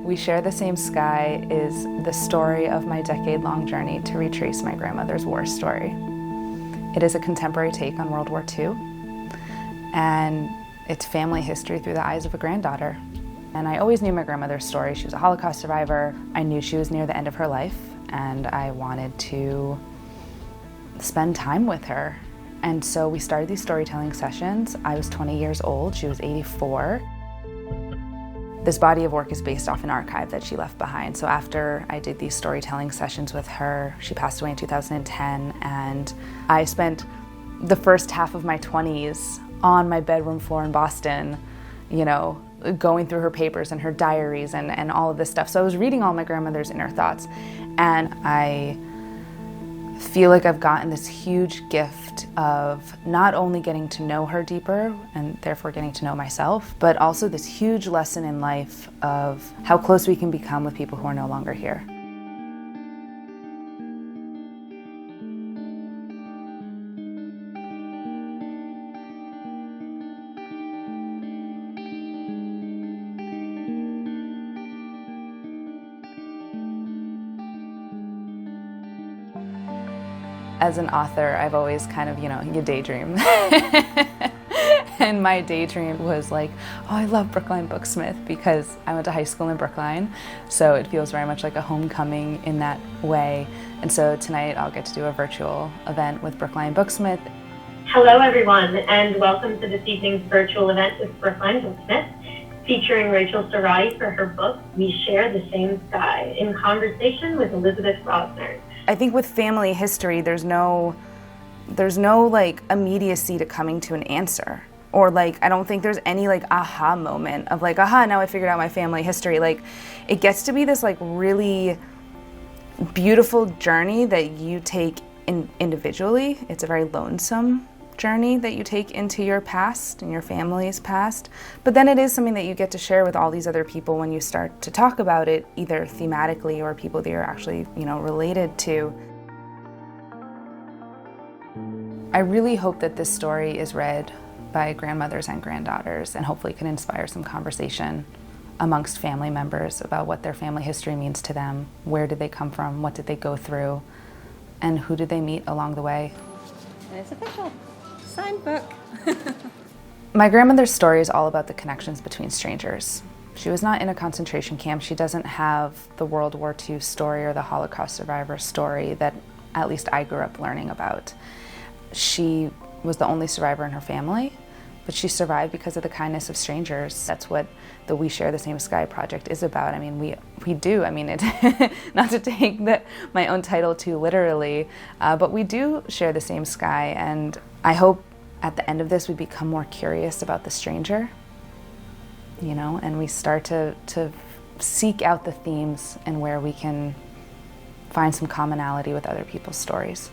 We Share the Same Sky is the story of my decade-long journey to retrace my grandmother's war story. It is a contemporary take on World War II, and it's family history through the eyes of a granddaughter. And I always knew my grandmother's story. She was a Holocaust survivor. I knew she was near the end of her life, and I wanted to spend time with her. And so we started these storytelling sessions. I was 20 years old, she was 84. This body of work is based off an archive that she left behind. So after I did these storytelling sessions with her, she passed away in 2010, and I spent the first half of my 20s on my bedroom floor in Boston, you know, going through her papers and her diaries and all of this stuff. So I was reading all my grandmother's inner thoughts, and I feel like I've gotten this huge gift of not only getting to know her deeper and therefore getting to know myself, but also this huge lesson in life of how close we can become with people who are no longer here. As an author, I've always kind of, you daydream. And my daydream was like, oh, I love Brookline Booksmith because I went to high school in Brookline, so it feels very much like a homecoming in that way. And so tonight I'll get to do a virtual event with Brookline Booksmith. Hello everyone, and welcome to this evening's virtual event with Brookline Booksmith, featuring Rachael Cerrotti for her book, We Share the Same Sky, in conversation with Elizabeth Rosner. I think with family history, there's no like immediacy to coming to an answer. Or like, I don't think there's any like aha moment of like, aha, now I figured out my family history. Like, it gets to be this like really beautiful journey that you take individually. It's a very lonesome journey that you take into your past and your family's past. But then it is something that you get to share with all these other people when you start to talk about it, either thematically or people that you're actually, related to. I really hope that this story is read by grandmothers and granddaughters and hopefully can inspire some conversation amongst family members about what their family history means to them, where did they come from, what did they go through, and who did they meet along the way. And it's official. Signed book. My grandmother's story is all about the connections between strangers. She was not in a concentration camp. She doesn't have the World War II story or the Holocaust survivor story that at least I grew up learning about. She was the only survivor in her family, but she survived because of the kindness of strangers. That's what the We Share the Same Sky project is about. I mean, we do. I mean, not to take my own title too literally, but we do share the same sky, and I hope at the end of this we become more curious about the stranger, and we start to seek out the themes and where we can find some commonality with other people's stories.